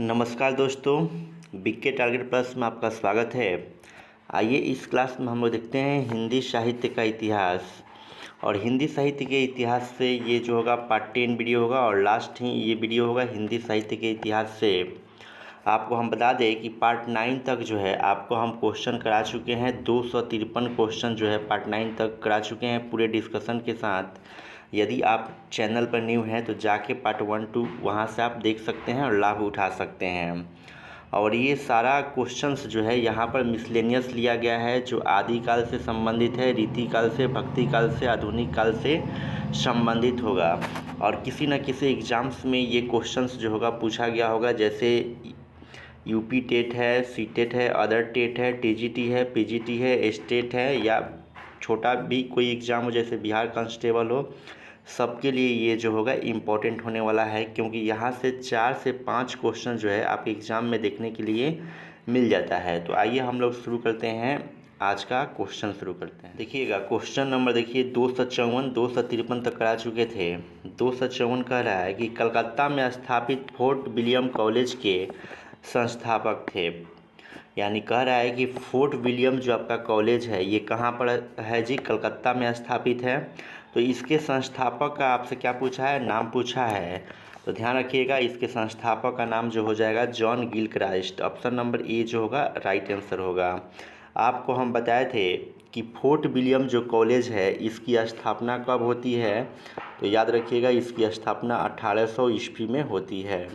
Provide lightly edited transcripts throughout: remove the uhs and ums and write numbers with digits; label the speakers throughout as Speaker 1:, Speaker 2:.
Speaker 1: नमस्कार दोस्तों, BK target plus में आपका स्वागत है। आइए इस क्लास में हम लोग देखते हैं हिंदी साहित्य का इतिहास। और हिंदी साहित्य के इतिहास से ये जो होगा पार्ट 10 वीडियो होगा और लास्ट ही ये वीडियो होगा हिंदी साहित्य के इतिहास से। आपको हम बता दें कि पार्ट 9 तक जो है आपको हम क्वेश्चन करा चुके हैं। 253 क्वेश्चन जो है पार्ट 9 तक करा चुके हैं पूरे डिस्कशन के साथ। यदि आप चैनल पर न्यू हैं तो जाके पार्ट 1 2 वहाँ से आप देख सकते हैं और लाभ उठा सकते हैं। और ये सारा क्वेश्चंस जो है यहाँ पर मिसलेनियस लिया गया है, जो आदिकाल से संबंधित है, रीतिकाल से, भक्ति काल से, आधुनिक काल से संबंधित होगा। और किसी न किसी एग्ज़ाम्स में ये क्वेश्चंस जो होगा पूछा गया होगा, जैसे यूपी टेट है, सी टेट है, अदर टेट है, टीजीटी है, पीजीटी है, स्टेट है, या छोटा भी कोई एग्ज़ाम हो जैसे बिहार कांस्टेबल हो, सबके लिए ये जो होगा इम्पोर्टेंट होने वाला है। क्योंकि यहाँ से 4 से 5 क्वेश्चन जो है आपके एग्ज़ाम में देखने के लिए मिल जाता है। तो आइए हम लोग शुरू करते हैं, आज का क्वेश्चन शुरू करते हैं। देखिएगा क्वेश्चन नंबर देखिए 254 253 तक करा चुके थे। 254 कह रहा है कि कलकत्ता में स्थापित फोर्ट विलियम कॉलेज के संस्थापक थे। यानी कह रहा है कि फोर्ट विलियम जो आपका कॉलेज है ये कहाँ पर है जी? कलकत्ता में स्थापित है। तो इसके संस्थापक का आपसे क्या पूछा है? नाम पूछा है। तो ध्यान रखिएगा, इसके संस्थापक का नाम जो हो जाएगा John Gilchrist. Option number A जो होगा राइट आंसर होगा। आपको हम बताए थे कि फोर्ट विलियम जो कॉलेज है इसकी स्थापना कब होती है? तो याद रखिएगा, इसकी स्थापना 1800 ईस्वी में होती है।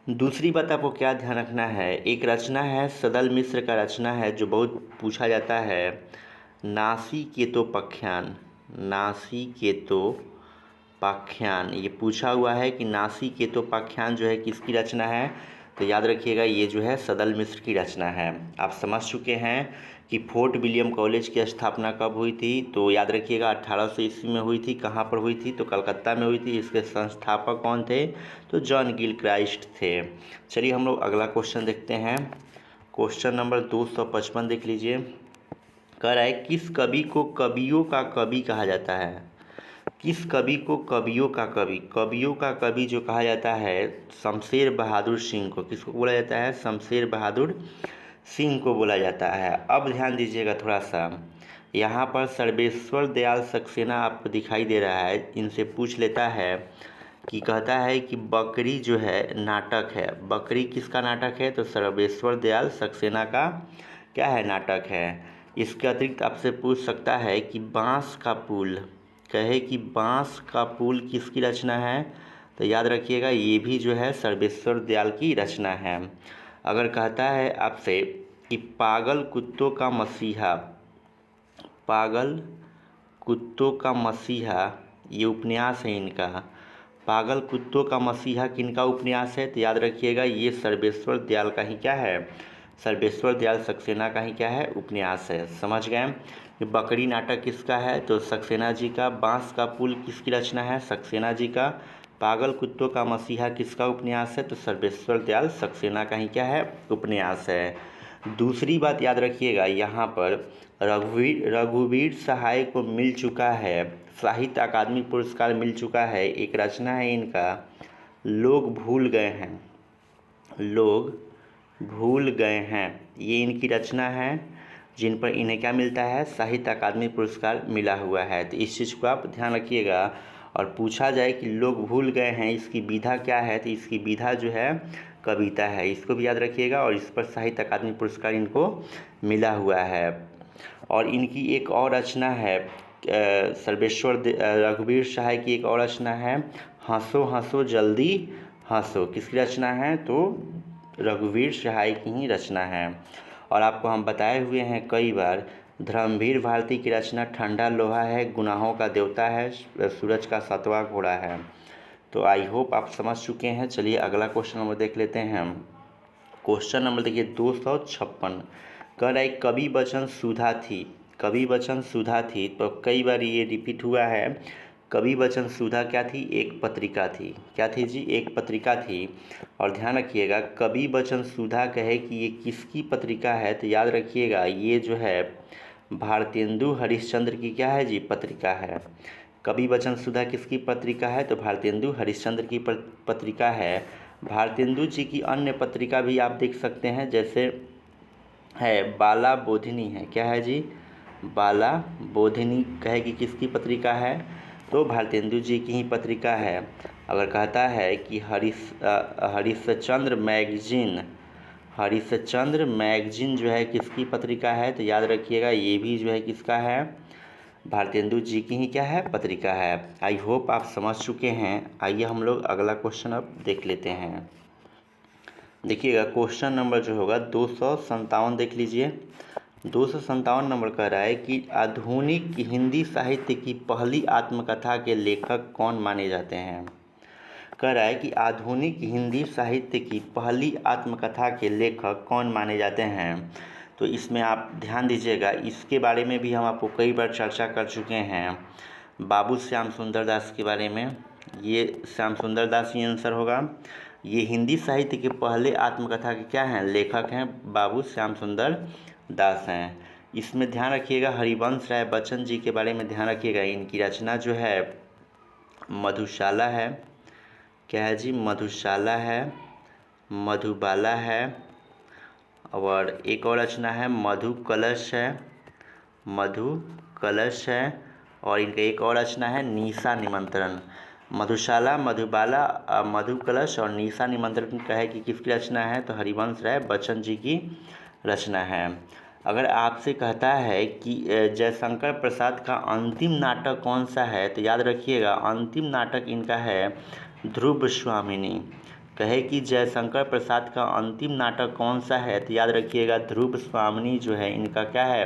Speaker 1: दूसरी बात आपको क्या ध्यान रखना है, एक रचना है सदल मिश्र का रचना है जो बहुत पूछा जाता है, नासिकेतोपाख्यान। नासिकेतोपाख्यान ये पूछा हुआ है कि नासिकेतोपाख्यान जो है किसकी रचना है? तो याद रखिएगा ये जो है सदल मिश्र की रचना है। आप समझ चुके हैं कि फोर्ट विलियम कॉलेज की स्थापना कब हुई थी? तो याद रखिएगा 1800 ईस्वी में हुई थी। कहाँ पर हुई थी? तो कलकत्ता में हुई थी। इसके संस्थापक कौन थे? तो जॉन गिलक्राइस्ट थे। चलिए हम लोग अगला क्वेश्चन देखते हैं। क्वेश्चन नंबर 255 देख लीजिए। कह रहा है किस कवि को कवियों का कवि कहा जाता है? किस कवि को कवियों का कवि? कवियों का कवि जो कहा जाता है शमशेर बहादुर सिंह को। किसको बोला जाता है? शमशेर बहादुर सिंह को बोला जाता है। अब ध्यान दीजिएगा थोड़ा सा, यहाँ पर सर्वेश्वर दयाल सक्सेना आपको दिखाई दे रहा है। इनसे पूछ लेता है कि कहता है कि बकरी जो है नाटक है। बकरी किसका नाटक है? तो सर्वेश्वर दयाल सक्सेना का क्या है? नाटक है। इसके अतिरिक्त आपसे पूछ सकता है कि बांस का पुल, कहे कि बांस का पुल किसकी रचना है? तो याद रखिएगा ये भी जो है सर्वेश्वर दयाल की रचना है। अगर कहता है आपसे कि पागल कुत्तों का मसीहा, पागल कुत्तों का मसीहा ये उपन्यास है इनका। पागल कुत्तों का मसीहा किनका उपन्यास है? तो याद रखिएगा ये सर्वेश्वर दयाल का ही क्या है? सर्वेश्वर दयाल सक्सेना का ही क्या है? उपन्यास है। समझ गए? ये बकरी नाटक किसका है? तो सक्सेना जी का। बांस का पुल किसकी रचना है? सक्सेना जी का। पागल कुत्तों का मसीहा किसका उपन्यास है? तो सर्वेश्वर दयाल सक्सेना का ही क्या है? उपन्यास है। दूसरी बात याद रखिएगा, यहाँ पर रघुवीर सहाय को मिल चुका है साहित्य अकादमी पुरस्कार मिल चुका है। एक रचना है इनका लोग भूल गए हैं, लोग भूल गए हैं, ये इनकी रचना है जिन पर इन्हें क्या मिलता है? साहित्य अकादमी पुरस्कार मिला हुआ है। तो इस चीज़ को आप ध्यान रखिएगा। और पूछा जाए कि लोग भूल गए हैं इसकी विधा क्या है? तो इसकी विधा जो है कविता है। इसको भी याद रखिएगा। और इस पर साहित्य अकादमी पुरस्कार इनको मिला हुआ है। और इनकी एक और रचना है रघुवीर सहाय की एक और रचना है हंसो हंसो जल्दी हंसो। किसकी रचना है? तो रघुवीर सहाय की ही रचना है। और आपको हम बताए हुए हैं कई बार, धर्मवीर भारती की रचना ठंडा लोहा है, गुनाहों का देवता है, सूरज का 7वां घोड़ा है। तो आई होप आप समझ चुके हैं। चलिए अगला क्वेश्चन नंबर देख लेते हैं हम। क्वेश्चन नंबर देखिए 256। कह रहा है कवि वचन सुधा थी। कवि वचन सुधा थी, तो कई बार ये रिपीट हुआ है। कवि वचन सुधा क्या थी? एक पत्रिका थी। क्या थी जी? एक पत्रिका थी। और ध्यान रखिएगा कवि वचन सुधा कहे कि ये किसकी पत्रिका है? तो याद रखिएगा ये जो है भारतेंदु हरिश्चंद्र की क्या है जी? पत्रिका है। कवि वचन सुधा किसकी पत्रिका है? तो भारतेंदु हरिश्चंद्र की पत्रिका है। भारतेंदु जी की अन्य पत्रिका भी आप देख सकते हैं, जैसे है बाला बोधिनी है। क्या है जी? बाला बोधिनी कहे कि किसकी पत्रिका है? तो भारतेंदु जी की ही पत्रिका है। अगर कहता है कि हरिश्चंद्र मैगजीन जो है किसकी पत्रिका है, तो याद रखिएगा ये भी जो है किसका है? भारतेंदु जी की ही क्या है? पत्रिका है। आई होप आप समझ चुके हैं। आइए हम लोग अगला क्वेश्चन अब देख लेते हैं। देखिएगा क्वेश्चन नंबर जो होगा 257 देख लीजिए। 257 नंबर कह रहा है कि आधुनिक हिंदी साहित्य की पहली आत्मकथा के लेखक कौन माने जाते हैं। कह रहा है कि आधुनिक हिंदी साहित्य की पहली आत्मकथा के लेखक कौन माने जाते हैं। तो इसमें आप ध्यान दीजिएगा, इसके बारे में भी हम आपको कई बार चर्चा कर चुके हैं, बाबू श्याम सुंदर दास के बारे में। ये श्याम सुंदर दास ही आंसर होगा। ये हिंदी साहित्य के पहले आत्मकथा के क्या हैं? लेखक हैं बाबू श्याम सुंदर दास हैं। इसमें ध्यान रखिएगा हरिवंश राय बच्चन जी के बारे में ध्यान रखिएगा। इनकी रचना जो है मधुशाला है। क्या है जी? मधुशाला है, मधुबाला है, और एक और रचना है मधु कलश है, और इनका एक और रचना है निशा निमंत्रण। मधुशाला, मधुबाला, मधु कलश और निशा निमंत्रण कहे कि किसकी रचना है? तो हरिवंश राय बच्चन जी की रचना है। अगर आपसे कहता है कि जयशंकर प्रसाद का अंतिम नाटक कौन सा है, तो याद रखिएगा अंतिम नाटक इनका है ध्रुव स्वामिनी। कहे कि जयशंकर प्रसाद का अंतिम नाटक कौन सा है, तो याद रखिएगा ध्रुव स्वामिनी जो है इनका क्या है?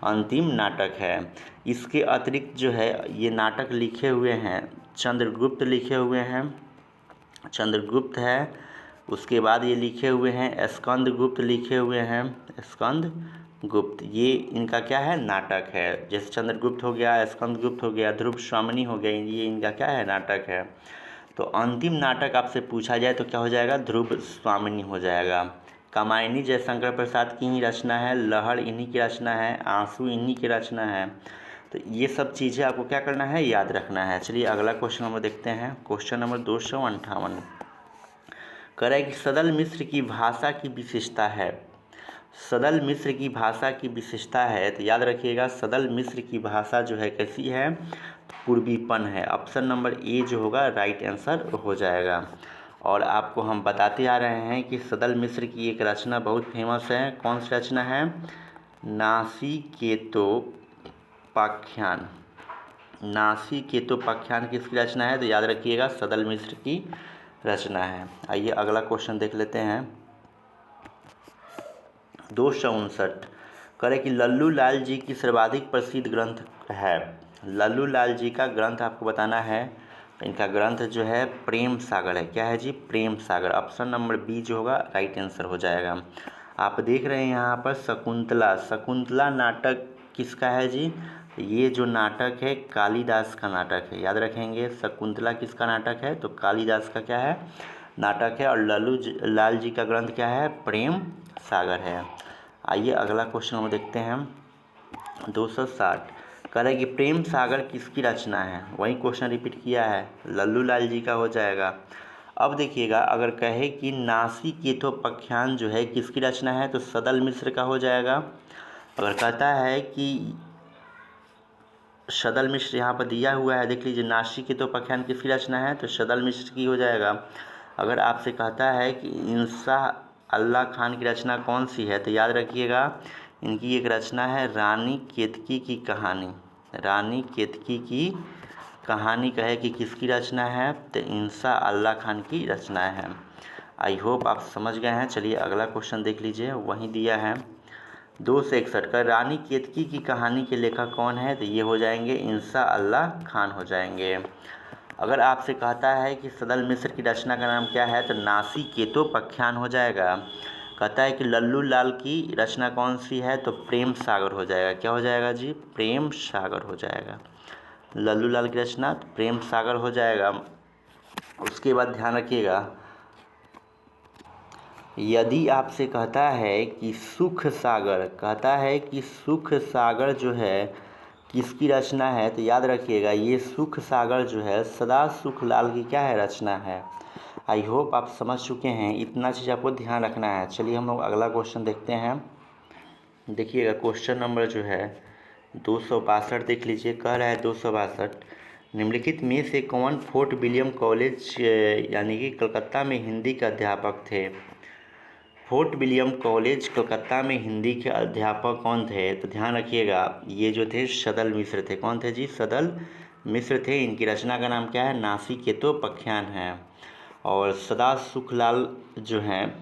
Speaker 1: अंतिम नाटक है। इसके अतिरिक्त जो है ये नाटक लिखे हुए हैं चंद्रगुप्त लिखे हुए हैं, चंद्रगुप्त है। उसके बाद ये लिखे हुए हैं स्कंदगुप्त लिखे हुए हैं, स्कंदगुप्त। ये इनका क्या है? नाटक है। जैसे चंद्रगुप्त हो गया, स्कंदगुप्त हो गया, ध्रुव स्वामिनी हो गया, ये इनका क्या है? नाटक है। तो अंतिम नाटक आपसे पूछा जाए तो क्या हो जाएगा? ध्रुव स्वामिनी हो जाएगा। कामायनी जयशंकर प्रसाद की ही रचना है, लहर इन्हीं की रचना है, आंसू इन्हीं की रचना है। तो ये सब चीज़ें आपको क्या करना है? याद रखना है। चलिए अगला क्वेश्चन नंबर देखते हैं। क्वेश्चन नंबर 258 कह रहा है कि सदल मिश्र की भाषा की विशेषता है। सदल मिश्र की भाषा की विशेषता है, तो याद रखिएगा सदल मिश्र की भाषा जो है कैसी है? पूर्वीपन है। ऑप्शन नंबर ए जो होगा राइट आंसर हो जाएगा। और आपको हम बताते आ रहे हैं कि सदल मिश्र की एक रचना बहुत फेमस है। कौन सी रचना है? नासिकेतोपाख्यान। नासिकेतोपाख्यान किसकी रचना है? तो याद रखिएगा सदल मिश्र की रचना है। आइए अगला क्वेश्चन देख लेते हैं। 259 करें कि लल्लू लाल जी की सर्वाधिक प्रसिद्ध ग्रंथ है। लल्लू लाल जी का ग्रंथ आपको बताना है। इनका ग्रंथ जो है प्रेम सागर है। क्या है जी? Prem Sagar. Option number B जो होगा राइट आंसर हो जाएगा। आप देख रहे हैं यहाँ पर शकुंतला। शकुंतला नाटक किसका है जी? ये जो नाटक है कालिदास का नाटक है। याद रखेंगे शकुंतला किसका नाटक है? तो कालिदास का क्या है? नाटक है। और लल्लू लाल जी का ग्रंथ क्या है? प्रेम सागर है। आइए अगला क्वेश्चन हम देखते हैं। 260 कह रहा है कि प्रेम सागर किसकी रचना है? वही क्वेश्चन रिपीट किया है, लल्लू लाल जी का हो जाएगा। अब देखिएगा अगर कहे कि नासिकेतोपाख्यान जो है किसकी रचना है, तो सदल मिश्र का हो जाएगा। अगर कहता है कि सदल मिश्र यहाँ पर दिया हुआ है, देख लीजिए नासिकेतोपाख्यान किसकी रचना है, तो सदल मिश्र की हो जाएगा। अगर आपसे कहता है कि इंशाह अल्लाह खान की रचना कौन सी है, तो याद रखिएगा इनकी एक रचना है रानी केतकी की कहानी। रानी केतकी की कहानी कहे कि किसकी रचना है, तो इंशाह अल्लाह खान की रचना है। आई होप आप समझ गए हैं। चलिए अगला क्वेश्चन देख लीजिए, वहीं दिया है 261 का रानी केतकी की कहानी के लेखक कौन है, तो ये हो जाएंगे इंशाह अल्लाह खान हो जाएंगे। अगर आपसे कहता है कि सदल मिश्र की रचना का नाम क्या है, तो नासिकेतोपाख्यान हो जाएगा। कहता है कि लल्लू लाल की रचना कौन सी है, तो प्रेम सागर हो जाएगा। क्या हो जाएगा जी? प्रेम सागर हो जाएगा। लल्लू लाल की रचना प्रेम सागर हो जाएगा। उसके बाद ध्यान रखिएगा यदि आपसे कहता है कि सुख सागर, कहता है कि सुख सागर जो है किसकी रचना है, तो याद रखिएगा ये सुख सागर जो है सदा सुख लाल की क्या है? रचना है। आई होप आप समझ चुके हैं, इतना चीज़ आपको ध्यान रखना है। चलिए हम लोग अगला क्वेश्चन देखते हैं। देखिएगा क्वेश्चन नंबर जो है 262 देख लीजिए। कह रहा है 262, निम्नलिखित में से कौन फोर्ट विलियम कॉलेज यानी कि कलकत्ता में हिंदी के अध्यापक थे। फोर्ट विलियम कॉलेज कलकत्ता में हिंदी के अध्यापक कौन थे? तो ध्यान रखिएगा, ये जो थे सदल मिश्र थे। कौन थे जी? सदल मिश्र थे। इनकी रचना का नाम क्या है? नासिकेतोपाख्यान है। और सदा सुखलाल जो हैं,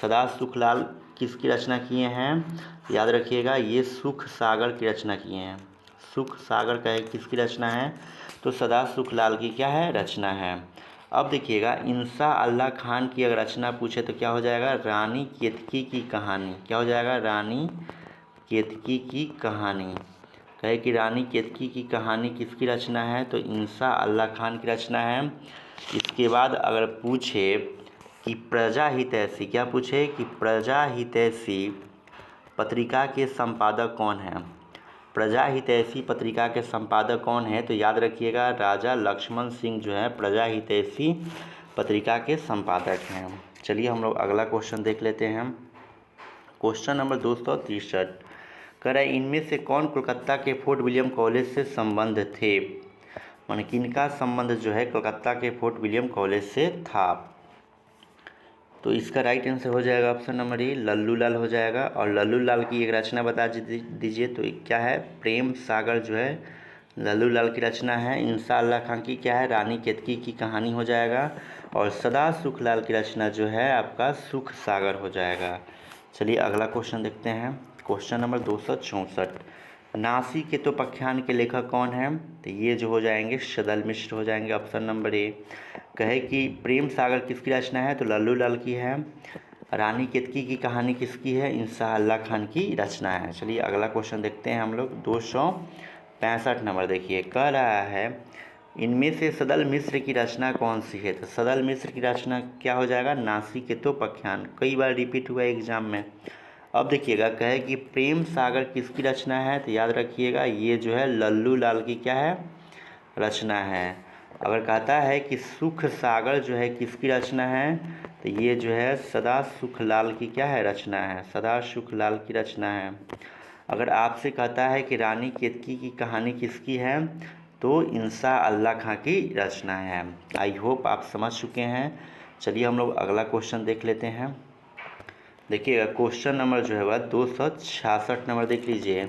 Speaker 1: सदा सुखलाल किसकी रचना किए हैं? याद रखिएगा, ये सुख सागर की रचना किए हैं। सुख सागर का किसकी रचना है? तो सदा सुखलाल की क्या है? रचना है। अब देखिएगा, इंसा अल्लाह खान की अगर रचना पूछे तो क्या हो जाएगा? रानी केतकी की कहानी। क्या हो जाएगा? रानी केतकी की कहानी। कहे कि रानी केतकी की कहानी किसकी रचना है? तो इंसा अल्लाह खान की रचना है। इसके बाद अगर पूछे कि प्रजा हितैषी, क्या पूछे कि प्रजा हितैषी पत्रिका के संपादक कौन हैं? प्रजा हितैषी पत्रिका के संपादक कौन है? तो याद रखिएगा, राजा लक्ष्मण सिंह जो है प्रजा हितैषी पत्रिका के संपादक हैं। चलिए हम लोग अगला क्वेश्चन देख लेते हैं। क्वेश्चन नंबर 263 कह रहा है, इनमें से कौन कोलकाता के फोर्ट विलियम कॉलेज से संबंध थे? माने किनका संबंध जो है कलकत्ता के फोर्ट विलियम कॉलेज से था? तो इसका राइट आंसर हो जाएगा ऑप्शन नंबर ए, लल्लू लाल हो जाएगा। और लल्लू लाल की एक रचना बता दीजिए, तो क्या है? प्रेम सागर जो है लल्लू लाल की रचना है। इंसा अल्लाह खान की क्या है? रानी केतकी की कहानी हो जाएगा। और सदा सुखलाल की रचना जो है आपका सुख सागर हो जाएगा। चलिए अगला क्वेश्चन देखते हैं। क्वेश्चन नंबर 264, नासिकेतोपाख्यान के लेखक कौन हैं? तो ये जो हो जाएंगे सदल मिश्र हो जाएंगे, ऑप्शन नंबर ए। कहे कि प्रेम सागर किसकी रचना है? तो लल्लू लाल की है। रानी केतकी की कहानी किसकी है? इंसा अल्लाह खान की रचना है। चलिए अगला क्वेश्चन देखते हैं हम लोग। 265 नंबर देखिए, कह रहा है, इनमें से सदल मिश्र की रचना कौन सी है? तो सदल मिश्र की रचना क्या हो जाएगा? नासिकेतोपाख्यान। कई बार रिपीट हुआ एग्जाम में। अब देखिएगा, कहे कि प्रेम सागर किसकी रचना है? तो याद रखिएगा, ये जो है लल्लू लाल की क्या है? रचना है। अगर कहता है कि सुख सागर जो है किसकी रचना है? तो ये जो है सदा सुखलाल की क्या है? रचना है। सदा सुखलाल की रचना है। अगर आपसे कहता है कि रानी केतकी की कहानी किसकी है? तो इंसा अल्लाह खां की रचना है। आई होप आप समझ चुके हैं। चलिए हम लोग अगला क्वेश्चन देख लेते हैं। देखिएगा क्वेश्चन नंबर जो है वह 266 नंबर देख लीजिए।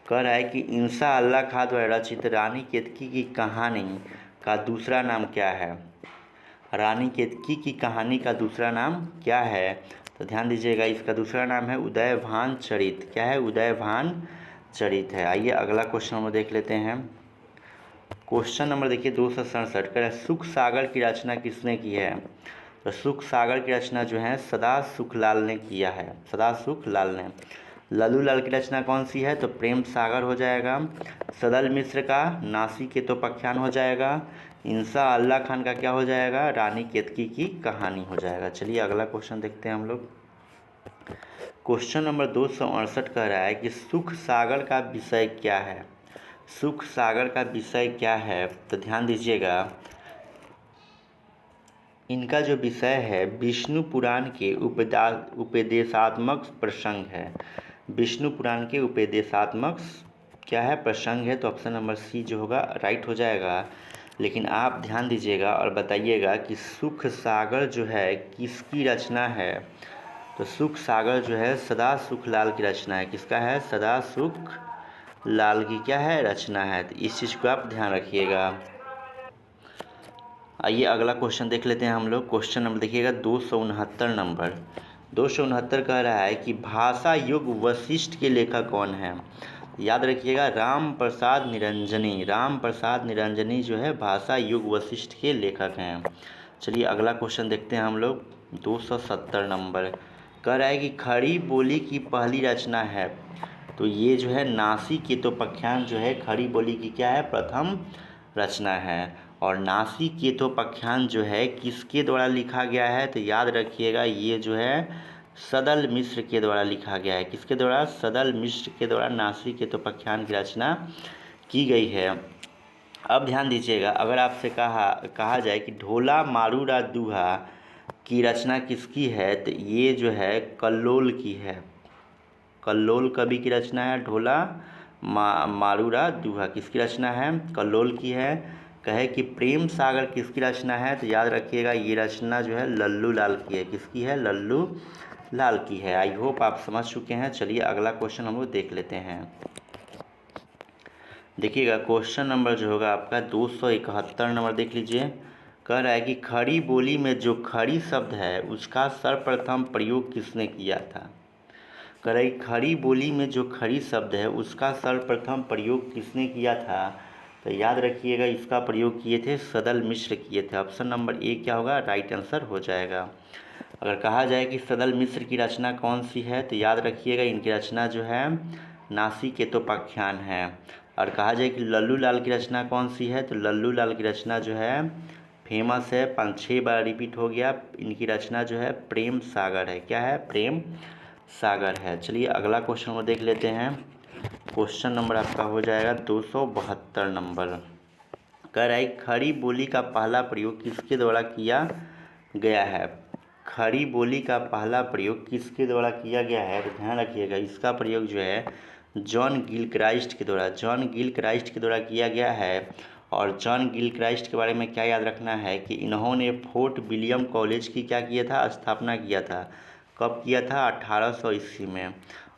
Speaker 1: कह रहा है कि इंसा अल्लाह खां द्वारा रचित रानी केतकी की कहानी का दूसरा नाम क्या है? रानी केतकी की कहानी का दूसरा नाम क्या है? तो ध्यान दीजिएगा, इसका दूसरा नाम है उदयभान चरित। क्या है? उदयभान चरित है। आइए अगला क्वेश्चन नंबर देख लेते हैं। क्वेश्चन नंबर देखिए 267, कह रहा है, सुख सागर की रचना किसने की है? तो सुख सागर की रचना जो है सदा सुखलाल ने किया है। सदा सुखलाल ने। लल्लू लाल की रचना कौन सी है? तो प्रेम सागर हो जाएगा। सदल मिश्र का नासिकेतोपाख्यान हो जाएगा। इंसा अल्लाह खान का क्या हो जाएगा? रानी केतकी की कहानी हो जाएगा। चलिए अगला क्वेश्चन देखते हैं हम लोग। क्वेश्चन नंबर 268 कह रहा है कि सुख सागर का विषय क्या है? सुख सागर का विषय क्या है? तो ध्यान दीजिएगा, इनका जो विषय है विष्णु पुराण के उपदेशात्मक प्रसंग है। विष्णु पुराण के उपदेशात्मक क्या है? प्रसंग है। तो ऑप्शन नंबर सी जो होगा राइट हो जाएगा। लेकिन आप ध्यान दीजिएगा और बताइएगा कि सुख सागर जो है किसकी रचना है? तो सुख सागर जो है सदा सुखलाल की रचना है। किसका है? सदा सुख लाल की क्या है? रचना है। तो इस चीज़ को आप ध्यान रखिएगा। आइए अगला क्वेश्चन देख लेते हैं हम लोग। क्वेश्चन नंबर देखिएगा 269 नंबर। 269 कह रहा है कि भाषा युग वशिष्ठ के लेखक कौन है? याद रखिएगा, राम प्रसाद निरंजनी। राम प्रसाद निरंजनी जो है भाषा युग वशिष्ठ के लेखक हैं। चलिए अगला क्वेश्चन देखते हैं हम लोग। 270 नंबर कह रहा है कि खड़ी बोली की पहली रचना है। तो ये जो है नासिकेतोपाख्यान जो है खड़ी बोली की क्या है? प्रथम रचना है। और नासिकेतोपाख्यान जो है किसके द्वारा लिखा गया है? तो याद रखिएगा, ये जो है सदल मिश्र के द्वारा लिखा गया है। किसके द्वारा? सदल मिश्र के द्वारा नासिकेतोपाख्यान की रचना की गई है। अब ध्यान दीजिएगा, अगर आपसे कहा जाए कि ढोला मारूरा दूहा की रचना किसकी है, तो ये जो है कल्लोल की है। कल्लोल कवि की रचना है। ढोला मारूरा दूहा किसकी रचना है? कल्लोल की है। कहे कि प्रेम सागर किसकी रचना है, तो याद रखिएगा ये रचना जो है लल्लू लाल की है। किसकी है? लल्लू लाल की है। आई होप आप समझ चुके हैं। चलिए अगला क्वेश्चन हम लोग देख लेते हैं। देखिएगा क्वेश्चन नंबर जो होगा आपका 271 नंबर देख लीजिए। कह रहा है कि खड़ी बोली में जो खड़ी शब्द है उसका सर्वप्रथम प्रयोग किसने किया था? कह रहा है खड़ी बोली में जो खड़ी शब्द है उसका सर्वप्रथम प्रयोग किसने किया था? तो याद रखिएगा इसका प्रयोग किए थे सदल मिश्र किए थे। ऑप्शन नंबर ए क्या होगा? राइट आंसर हो जाएगा। अगर कहा जाए कि सदल मिश्र की रचना कौन सी है, तो याद रखिएगा इनकी रचना जो है नासिकेतोपाख्यान है। और कहा जाए कि लल्लू लाल की रचना कौन सी है, तो लल्लू लाल की रचना जो है फेमस है, 5-6 बार रिपीट हो गया। इनकी रचना जो है प्रेम सागर है। क्या है? प्रेम सागर है। चलिए अगला क्वेश्चन को देख लेते हैं। क्वेश्चन नंबर आपका हो जाएगा 272 नंबर। कह रहा है खड़ी बोली का पहला प्रयोग किसके द्वारा किया गया है? खड़ी बोली का पहला प्रयोग किसके द्वारा किया गया है, तो ध्यान रखिएगा इसका प्रयोग जो है जॉन गिलक्राइस्ट के द्वारा किया गया है। और जॉन गिलक्राइस्ट के बारे में क्या याद रखना है कि इन्होंने फोर्ट विलियम कॉलेज की क्या किया था? स्थापना किया था। कब किया था? 1800 ईस्वी में।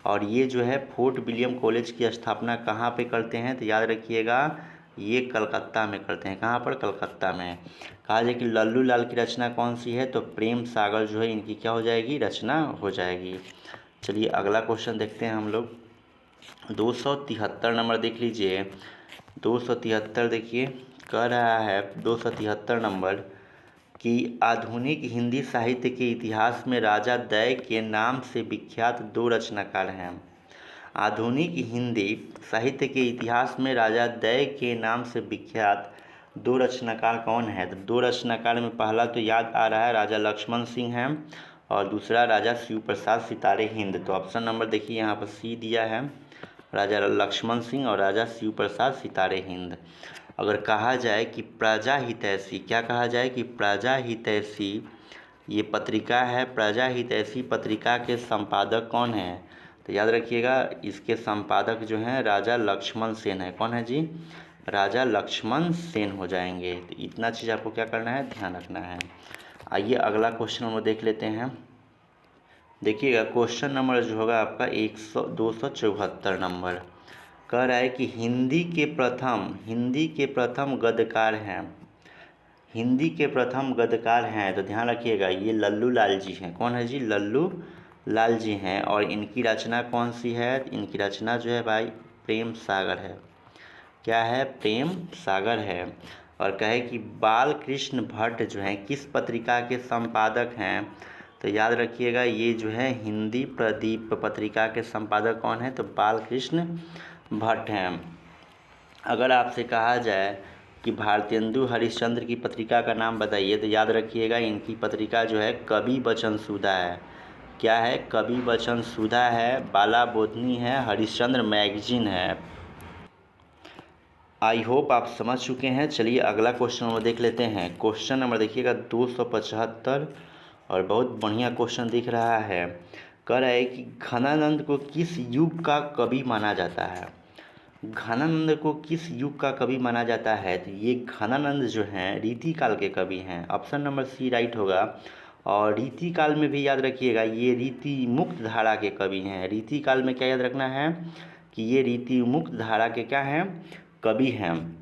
Speaker 1: और ये जो है फोर्ट विलियम कॉलेज की स्थापना कहाँ पे करते हैं, तो याद रखिएगा ये कलकत्ता में करते हैं। कहाँ पर? कलकत्ता में। कहा जाए कि लल्लू लाल की रचना कौन सी है, तो प्रेम सागर जो है इनकी क्या हो जाएगी? रचना हो जाएगी। चलिए अगला क्वेश्चन देखते हैं हम लोग। 273 नंबर देख लीजिए। 273 देखिए, कह रहा है 273 नंबर कि आधुनिक हिंदी साहित्य के इतिहास में राजा दय के नाम से विख्यात 2 रचनाकार हैं। आधुनिक हिंदी साहित्य के इतिहास में राजा दय के नाम से विख्यात 2 रचनाकार कौन है? तो 2 रचनाकार में पहला तो याद आ रहा है राजा लक्ष्मण सिंह हैं और दूसरा राजा शिव प्रसाद सितारे हिंद। तो ऑप्शन नंबर देखिए यहाँ पर सी दिया है, राजा लक्ष्मण सिंह और राजा शिव प्रसाद सितारे हिंद। अगर कहा जाए कि प्रजा हितैषी, क्या कहा जाए कि प्रजा हितैषी ये पत्रिका है, प्रजा हितैषी पत्रिका के संपादक कौन है, तो याद रखिएगा इसके संपादक जो हैं राजा लक्ष्मण सेन है। कौन है जी? राजा लक्ष्मण सेन हो जाएंगे। तो इतना चीज़ आपको क्या करना है? ध्यान रखना है। आइए अगला क्वेश्चन हम देख लेते हैं। देखिएगा क्वेश्चन नंबर जो होगा आपका 274 नंबर। कह रहा है कि हिंदी के प्रथम गद्यकार हैं। हिंदी के प्रथम गद्यकार हैं, तो ध्यान रखिएगा ये लल्लू लाल जी हैं। कौन है जी? लल्लू लाल जी हैं। और इनकी रचना कौन सी है? इनकी रचना जो है भाई प्रेम सागर है। क्या है? प्रेम सागर है। और कहे कि बाल कृष्ण भट्ट जो हैं किस पत्रिका के संपादक हैं, तो याद रखिएगा ये जो है हिंदी प्रदीप पत्रिका के संपादक कौन है, तो बाल कृष्ण भट्ट हैं। अगर आपसे कहा जाए कि भारतेंदु हरिश्चंद्र की पत्रिका का नाम बताइए, तो याद रखिएगा इनकी पत्रिका जो है कवि वचन सुधा है। क्या है? कवि वचन सुधा है, बाला बोधनी है, हरिश्चंद्र मैगजीन है। आई होप आप समझ चुके हैं। चलिए अगला क्वेश्चन हम देख लेते हैं। क्वेश्चन नंबर देखिएगा 275 और बहुत बढ़िया क्वेश्चन दिख रहा है। कह रहा है कि घनानंद को किस युग का कवि माना जाता है? घनानंद को किस युग का कवि माना जाता है, तो ये घनानंद जो हैं रीति काल के कवि हैं। ऑप्शन नंबर सी राइट होगा। और रीति काल में भी याद रखिएगा ये रीति मुक्त धारा के कवि हैं। रीति काल में क्या याद रखना है कि ये रीति मुक्त धारा के क्या हैं? कवि हैं।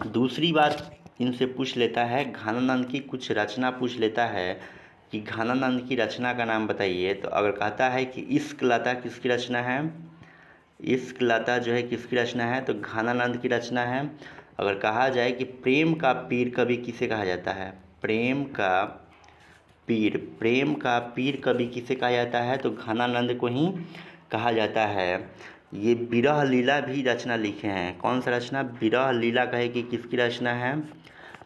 Speaker 1: दूसरी बात इनसे पूछ लेता है, घनानंद की कुछ रचना पूछ लेता है कि घनानंद की रचना का नाम बताइए। तो अगर कहता है कि इश्क लता किसकी रचना है, इश्क लता जो है किसकी रचना है, तो घनानंद की रचना है। अगर कहा जाए कि प्रेम का पीर कवि किसे कहा जाता है, प्रेम का पीर कवि किसे कहा जाता है, तो घनानंद को ही कहा जाता है। ये विरह लीला भी रचना लिखे हैं। कौन सा रचना? विरह लीला कहे कि किसकी रचना है,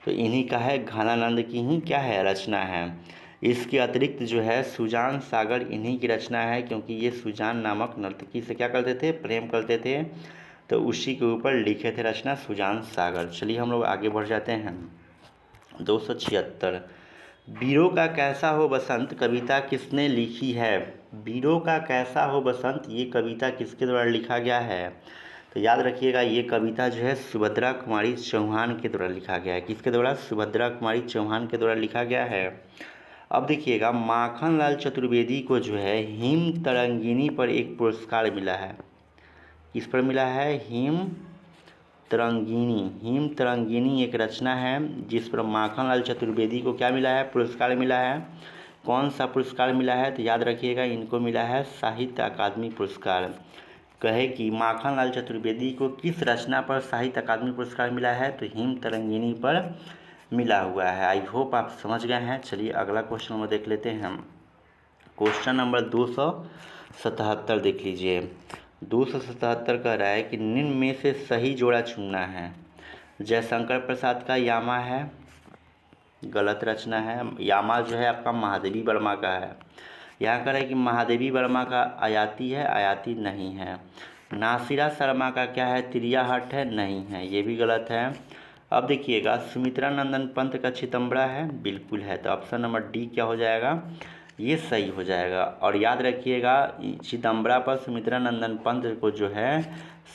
Speaker 1: तो इन्हीं का है, घनानंद की ही क्या है? रचना है। इसके अतिरिक्त जो है सुजान सागर इन्हीं की रचना है, क्योंकि ये सुजान नामक नर्तकी से क्या करते थे? प्रेम करते थे। तो उसी के ऊपर लिखे थे रचना सुजान सागर। चलिए हम लोग आगे बढ़ जाते हैं। 276 वीरों का कैसा हो बसंत कविता किसने लिखी है। वीरों का कैसा हो बसंत ये कविता किसके द्वारा लिखा गया है। तो याद रखिएगा ये कविता जो है सुभद्रा कुमारी चौहान के द्वारा लिखा गया है। किसके द्वारा, सुभद्रा कुमारी चौहान के द्वारा लिखा गया है। अब देखिएगा माखनलाल चतुर्वेदी को जो है हिम तरंगिनी पर एक पुरस्कार मिला है। किस पर मिला है, हिम तरंगिनी एक रचना है जिस पर माखनलाल चतुर्वेदी को क्या मिला है, पुरस्कार मिला है। कौन सा पुरस्कार मिला है, तो याद रखिएगा इनको मिला है साहित्य अकादमी पुरस्कार। कहे कि माखनलाल चतुर्वेदी को किस रचना पर साहित्य अकादमी पुरस्कार मिला है, तो हिम तरंगिनी पर मिला हुआ है। आई होप आप समझ गए हैं। चलिए अगला क्वेश्चन नंबर देख लेते हैं हम। क्वेश्चन नंबर 277 देख लीजिए। 277 कह रहा है कि निम्न में से सही जोड़ा चुनना है। जयशंकर प्रसाद का यामा है, गलत रचना है। यामा जो है आपका महादेवी वर्मा का है। यहाँ कह रहा है कि महादेवी वर्मा का आयाती है, आयाती नहीं है। नासिरा शर्मा का क्या है, तिरियाहट है, नहीं है, ये भी गलत है। अब देखिएगा सुमित्रा नंदन पंत का चिदम्बरा है, बिल्कुल है। तो ऑप्शन नंबर डी क्या हो जाएगा, ये सही हो जाएगा। और याद रखिएगा चिदम्बरा पर सुमित्रा नंदन पंत को जो है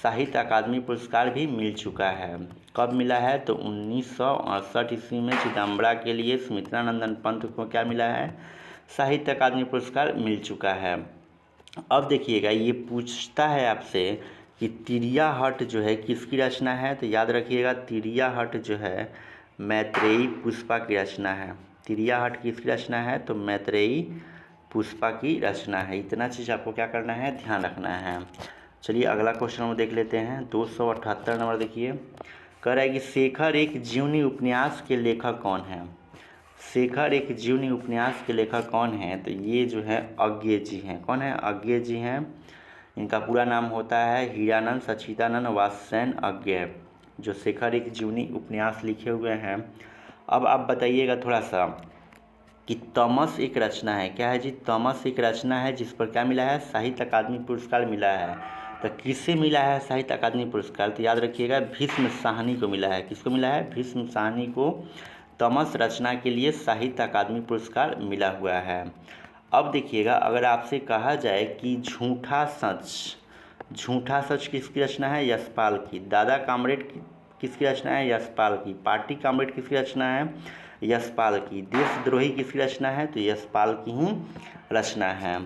Speaker 1: साहित्य अकादमी पुरस्कार भी मिल चुका है। कब मिला है, तो 1968 ईस्वी में चिदम्बरा के लिए सुमित्रा नंदन पंत को क्या मिला है, साहित्य अकादमी पुरस्कार मिल चुका है। अब देखिएगा ये पूछता है आपसे कि तिरियाहट जो है किसकी रचना है, तो याद रखिएगा तिरियाहट जो है मैत्रेयी पुष्पा की रचना है। तिरियाहट किसकी रचना है, तो मैत्रेयी पुष्पा की रचना है। इतना चीज़ आपको क्या करना है, ध्यान रखना है। चलिए अगला क्वेश्चन हम देख लेते हैं। 278 नंबर देखिए, कह रहा है कि शेखर एक जीवनी उपन्यास के लेखक कौन है। शेखर एक जीवनी उपन्यास के लेखक कौन है, तो ये जो है अज्ञे जी हैं। कौन है, अज्ञे जी हैं। इनका पूरा नाम होता है हीरानंद सच्चिदानंद वात्स्ययन अज्ञे, जो शेखर एक जीवनी उपन्यास लिखे हुए हैं। अब आप बताइएगा थोड़ा सा कि तमस एक रचना है। क्या है जी, तमस एक रचना है जिस पर क्या मिला है, साहित्य अकादमी पुरस्कार मिला है। तो किससे मिला है साहित्य अकादमी पुरस्कार, तो याद रखिएगा भीष्म साहनी को मिला है। किसको मिला है, भीष्म साहनी को तमस रचना के लिए साहित्य अकादमी पुरस्कार मिला हुआ है। अब देखिएगा अगर आपसे कहा जाए कि झूठा सच किसकी रचना है, यशपाल की। दादा कामरेड किसकी रचना है, यशपाल की। पार्टी कामरेड किसकी रचना है, यशपाल की। देशद्रोही किसकी रचना है, तो यशपाल की ही रचना है।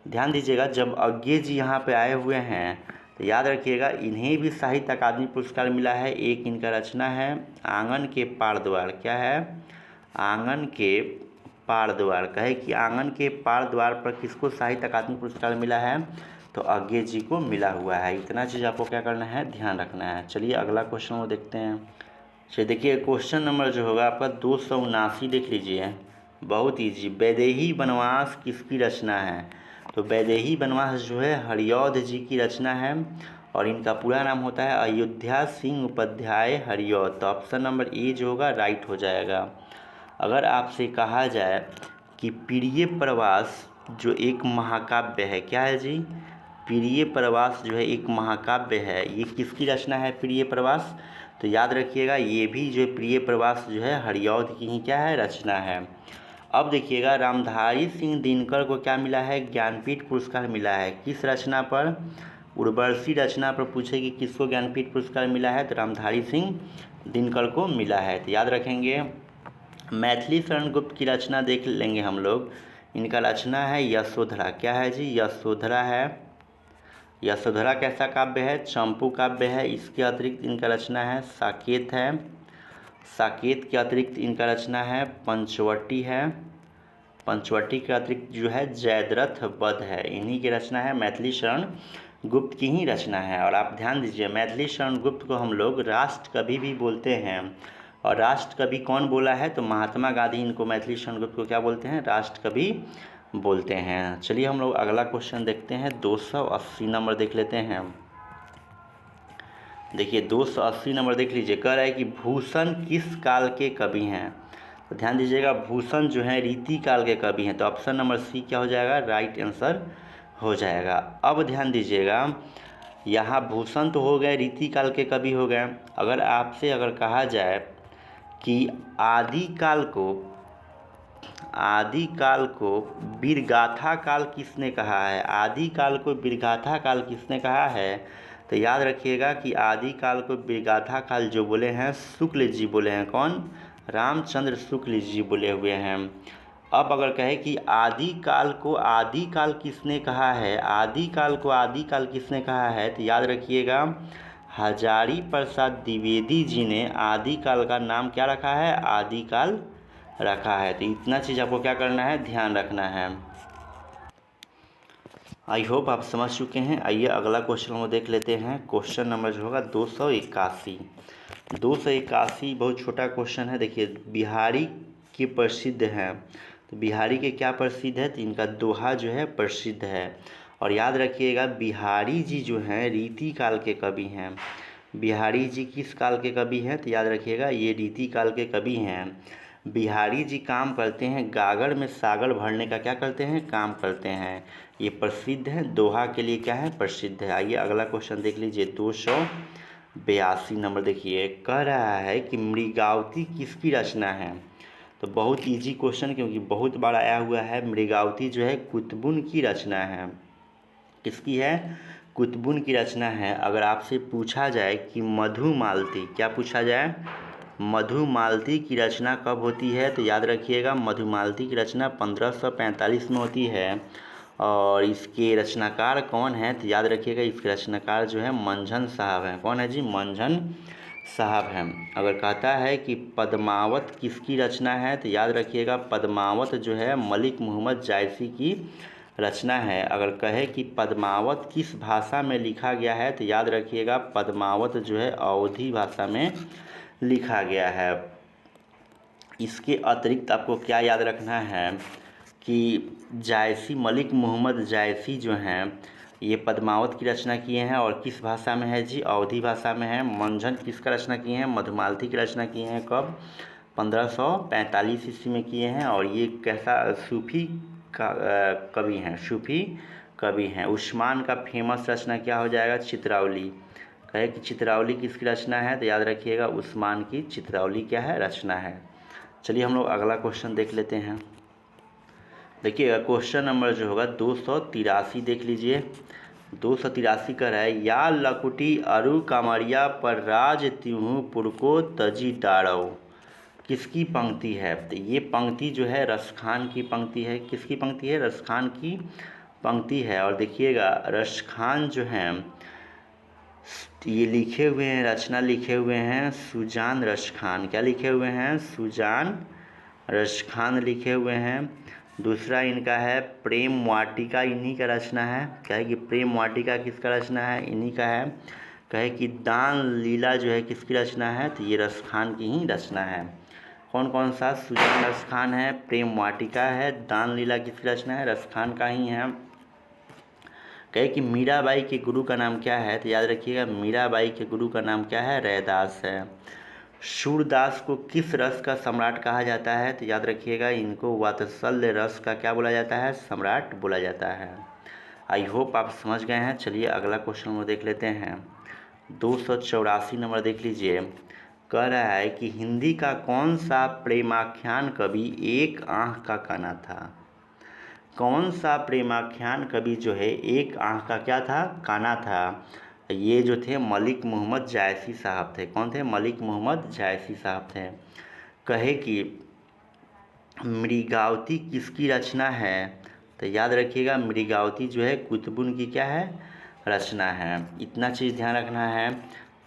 Speaker 1: ध्यान दीजिएगा जब अज्ञे जी यहाँ पे आए हुए हैं तो याद रखिएगा इन्हें भी साहित्य अकादमी पुरस्कार मिला है। एक इनका रचना है आंगन के पार द्वार। क्या है, आंगन के पार द्वार। कहे कि आंगन के पार द्वार पर किसको साहित्य अकादमी पुरस्कार मिला है, तो अज्ञे जी को मिला हुआ है। इतना चीज़ आपको क्या करना है, ध्यान रखना है। चलिए अगला क्वेश्चन वो देखते हैं। चलिए देखिए क्वेश्चन नंबर जो होगा आपका 279 देख लीजिए, बहुत ईजी। वैदेही वनवास किसकी रचना है, तो वैदेही वनवास जो है हरिऔध जी की रचना है और इनका पूरा नाम होता है अयोध्या सिंह उपाध्याय हरिऔध। तो ऑप्शन नंबर ए जो होगा राइट हो जाएगा। अगर आपसे कहा जाए कि प्रिय प्रवास जो एक महाकाव्य है, क्या है जी, प्रिय प्रवास जो है एक महाकाव्य है, ये किसकी रचना है प्रिय प्रवास, तो याद रखिएगा ये भी जो प्रिय प्रवास जो है हरिऔध की ही क्या है, रचना है। अब देखिएगा रामधारी सिंह दिनकर को क्या मिला है, ज्ञानपीठ पुरस्कार मिला है। किस रचना पर, उर्वशी रचना पर पूछे कि किसको ज्ञानपीठ पुरस्कार मिला है, तो रामधारी सिंह दिनकर को मिला है। तो याद रखेंगे मैथिली शरण गुप्त की रचना देख लेंगे हम लोग। इनका रचना है यशोधरा। क्या है जी, यशोधरा है। यशोधरा कैसा काव्य है, चंपू काव्य है। इसके अतिरिक्त इनका रचना है साकेत है। साकेत के अतिरिक्त इनका रचना है पंचवटी है। पंचवटी के अतिरिक्त जो है जयद्रथ वध है। इन्हीं की रचना है, मैथिली शरण गुप्त की ही रचना है। और आप ध्यान दीजिए मैथिली शरण गुप्त को हम लोग राष्ट्र कवि भी बोलते हैं। और राष्ट्र कवि कौन बोला है, तो महात्मा गांधी इनको मैथिली शरण गुप्त को क्या बोलते हैं, राष्ट्र कवि बोलते हैं। चलिए हम लोग अगला क्वेश्चन देखते हैं। 280 नंबर देख लेते हैं। देखिए 280 नंबर देख लीजिए, कह रहा है कि भूषण किस काल के कवि हैं, तो ध्यान दीजिएगा भूषण जो है रीति काल के कवि हैं। तो ऑप्शन नंबर सी क्या हो जाएगा, राइट आंसर हो जाएगा। अब ध्यान दीजिएगा यहाँ भूषण तो हो गए, रीतिकाल के कवि हो गए। अगर आपसे अगर कहा जाए कि आदिकाल को वीरगाथा काल किसने कहा है, आदिकाल को वीरगाथा काल किसने कहा है, तो याद रखिएगा कि आदिकाल को वीरगाथा काल जो बोले हैं शुक्ल जी बोले हैं। कौन? रामचंद्र शुक्ल जी बोले हुए हैं। अब अगर कहे कि आदिकाल को आदिकाल किसने कहा है, आदिकाल को आदिकाल किसने कहा है, तो याद रखिएगा हजारी प्रसाद द्विवेदी जी ने आदिकाल का नाम क्या रखा है, आदिकाल रखा है। तो इतना चीज़ आपको क्या करना है, ध्यान रखना है। आई होप आप समझ चुके हैं। आइए अगला क्वेश्चन हम देख लेते हैं। क्वेश्चन नंबर जो होगा 281। 281 बहुत छोटा क्वेश्चन है। देखिए बिहारी के प्रसिद्ध हैं, तो बिहारी के क्या प्रसिद्ध है, तो इनका दोहा जो है प्रसिद्ध है। और याद रखिएगा बिहारी जी जो हैं रीति काल के कवि हैं। बिहारी जी किस काल के कवि हैं, तो याद रखिएगा ये रीति काल के कवि हैं। बिहारी जी काम करते हैं गागर में सागर भरने का क्या करते हैं, काम करते हैं। ये प्रसिद्ध है, दोहा के लिए क्या है, प्रसिद्ध है। आइए अगला क्वेश्चन देख लीजिए। 282 नंबर देखिए, कह रहा है कि मृगावती किसकी रचना है। तो बहुत इजी क्वेश्चन, क्योंकि बहुत बार आया हुआ है। मृगावती जो है कुतुबुन की रचना है। किसकी है, कुतुबुन की रचना है। अगर आपसे पूछा जाए कि मधुमालती, क्या पूछा जाए, मधुमालती की रचना कब होती है, तो याद रखिएगा मधुमालती की रचना 1545 में होती है। और इसके रचनाकार कौन है, तो याद रखिएगा इसके रचनाकार जो है मंझन साहब हैं। कौन है जी, मंझन साहब हैं। अगर कहता है कि पद्मावत किसकी रचना है, तो याद रखिएगा पद्मावत जो है मलिक मोहम्मद जायसी की रचना है। अगर कहे कि पद्मावत किस भाषा में लिखा गया है, तो याद रखिएगा पद्मावत जो है अवधी भाषा में लिखा गया है। इसके अतिरिक्त आपको क्या याद रखना है कि जायसी, मलिक मोहम्मद जायसी जो हैं ये पद्मावत की रचना किए हैं। और किस भाषा में है जी, अवधी भाषा में है। मंझन किसका रचना किए हैं, मधुमालती की रचना किए हैं। कब, 1545 ईस्वी में किए हैं। और ये कैसा सूफी का कवि हैं, सूफी कवि हैं। उस्मान का फेमस रचना क्या हो जाएगा, चित्रावली। कहे कि चित्रावली किसकी रचना है, तो याद रखिएगा उस्मान की चित्रावली क्या है, रचना है। चलिए हम लोग अगला क्वेश्चन देख लेते हैं। देखिए क्वेश्चन नंबर जो होगा 283 देख लीजिए। 283 कर रहा है, या लकुटी अरु कामरिया पर राज त्यूहू पुरको तजी डाड़ो। किसकी पंक्ति है, तो ये पंक्ति जो है रसखान की पंक्ति है। किसकी पंक्ति है, रसखान की पंक्ति है। और देखिएगा रसखान जो हैं ये लिखे हुए हैं, रचना लिखे हुए हैं सुजान रसखान। क्या लिखे हुए हैं, सुजान रसखान लिखे हुए हैं। दूसरा इनका है प्रेम वाटिका, इन्हीं का रचना है। कहे कि प्रेम वाटिका किसका रचना है, इन्हीं का है। कहे कि दान लीला जो है किसकी रचना है, तो ये रसखान की ही रचना है। कौन कौन सा, सुजान रसखान है, प्रेम वाटिका है, दान लीला किसकी रचना है, रसखान का ही है। कहे कि मीराबाई के गुरु का नाम क्या है, तो याद रखिएगा मीराबाई के गुरु का नाम क्या है, रैदास है। सूरदास को किस रस का सम्राट कहा जाता है, तो याद रखिएगा इनको वात्सल्य रस का क्या बोला जाता है, सम्राट बोला जाता है। आई होप आप समझ गए हैं। चलिए अगला क्वेश्चन वो देख लेते हैं। 284 नंबर देख लीजिए। कह रहा है कि हिंदी का कौन सा प्रेमाख्यान कवि एक आंख का काना था। कौन सा प्रेमाख्यान कवि जो है एक आंख का क्या था, काना था। ये जो थे मलिक मोहम्मद जायसी साहब थे। कौन थे, मलिक मोहम्मद जायसी साहब थे। कहे कि मृगावती किसकी रचना है, तो याद रखिएगा मृगावती जो है कुतुबुन की क्या है, रचना है। इतना चीज़ ध्यान रखना है।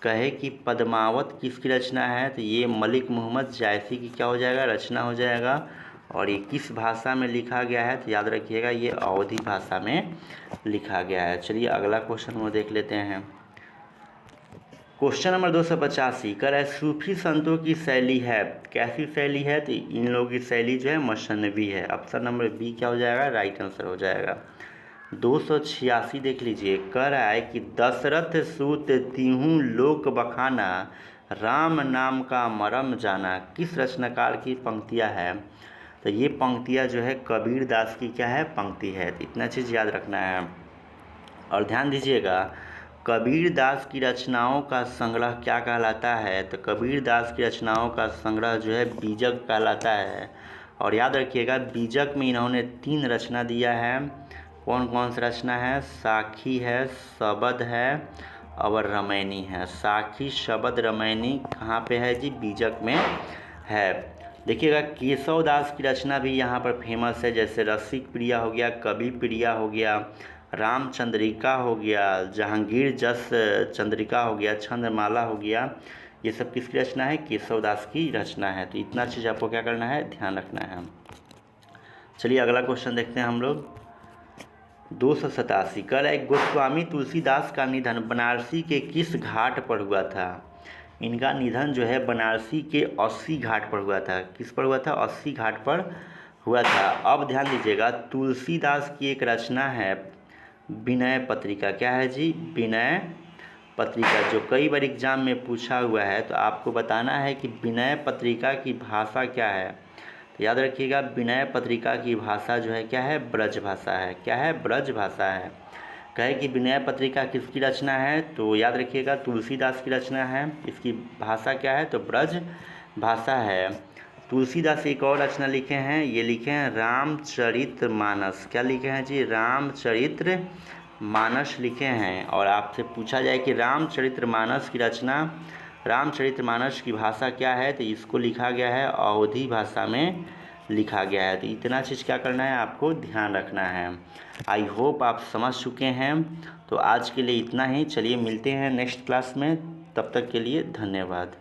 Speaker 1: कहे कि पद्मावत किसकी रचना है, तो ये मलिक मोहम्मद जायसी की क्या हो जाएगा, रचना हो जाएगा। और ये किस भाषा में लिखा गया है, तो याद रखिएगा ये अवधी भाषा में लिखा गया है। चलिए अगला क्वेश्चन वो देख लेते हैं। क्वेश्चन नंबर 285 कर है, सूफी संतों की शैली है, कैसी शैली है, तो इन लोगों की शैली जो है मसनवी है। ऑप्शन नंबर बी क्या हो जाएगा, राइट आंसर हो जाएगा। 286 देख लीजिए। कह रहा है कि दशरथ सूत तिहूँ लोक बखाना, राम नाम का मरम जाना। किस रचनाकार की पंक्तियाँ है, तो ये पंक्तियाँ जो है कबीर दास की क्या है, पंक्ति है। तो इतना चीज़ याद रखना है। और ध्यान दीजिएगा कबीर दास की रचनाओं का संग्रह क्या कहलाता है? तो कबीर दास की रचनाओं का संग्रह जो है बीजक कहलाता है। और याद रखिएगा बीजक में इन्होंने 3 रचना दिया है। कौन कौन सी रचना है? साखी है, शबद है और रामायणी है। साखी, शबद, रामायणी कहाँ पे है जी? बीजक में है। देखिएगा केशव दास की रचना भी यहाँ पर फेमस है, जैसे रसिक प्रिया हो गया, कवि प्रिया हो गया, रामचंद्रिका हो गया, जहांगीर जस चंद्रिका हो गया, छंदमाला हो गया। ये सब किसकी रचना है? केशव दास की रचना है। तो इतना चीज़ आपको क्या करना है? ध्यान रखना है। चलिए अगला क्वेश्चन देखते हैं हम लोग। 287 कल एक गोस्वामी तुलसीदास का निधन बनारसी के किस घाट पर हुआ था? इनका निधन जो है बनारसी के 80 घाट पर हुआ था। किस पर हुआ था? 80 घाट पर हुआ था। अब ध्यान दीजिएगा, तुलसीदास की एक रचना है विनय पत्रिका। क्या है जी? विनय पत्रिका, जो कई बार एग्जाम में पूछा हुआ है। तो आपको बताना है कि विनय पत्रिका की भाषा क्या है। तो याद रखिएगा विनय पत्रिका की भाषा जो है क्या है? ब्रज भाषा है। क्या है? ब्रज भाषा है। कहे कि विनय पत्रिका किसकी रचना है? तो याद रखिएगा तुलसीदास की रचना है। इसकी भाषा क्या है? तो ब्रज भाषा है। तुलसीदास एक और रचना लिखे हैं, ये लिखे हैं रामचरितमानस। क्या लिखे हैं जी? रामचरितमानस लिखे हैं। और आपसे पूछा जाए कि रामचरितमानस की रचना, रामचरितमानस की भाषा क्या है? तो इसको लिखा गया है अवधी भाषा में लिखा गया है। तो इतना चीज़ क्या करना है? आपको ध्यान रखना है। आई होप आप समझ चुके हैं। तो आज के लिए इतना ही। चलिए मिलते हैं नेक्स्ट क्लास में, तब तक के लिए धन्यवाद।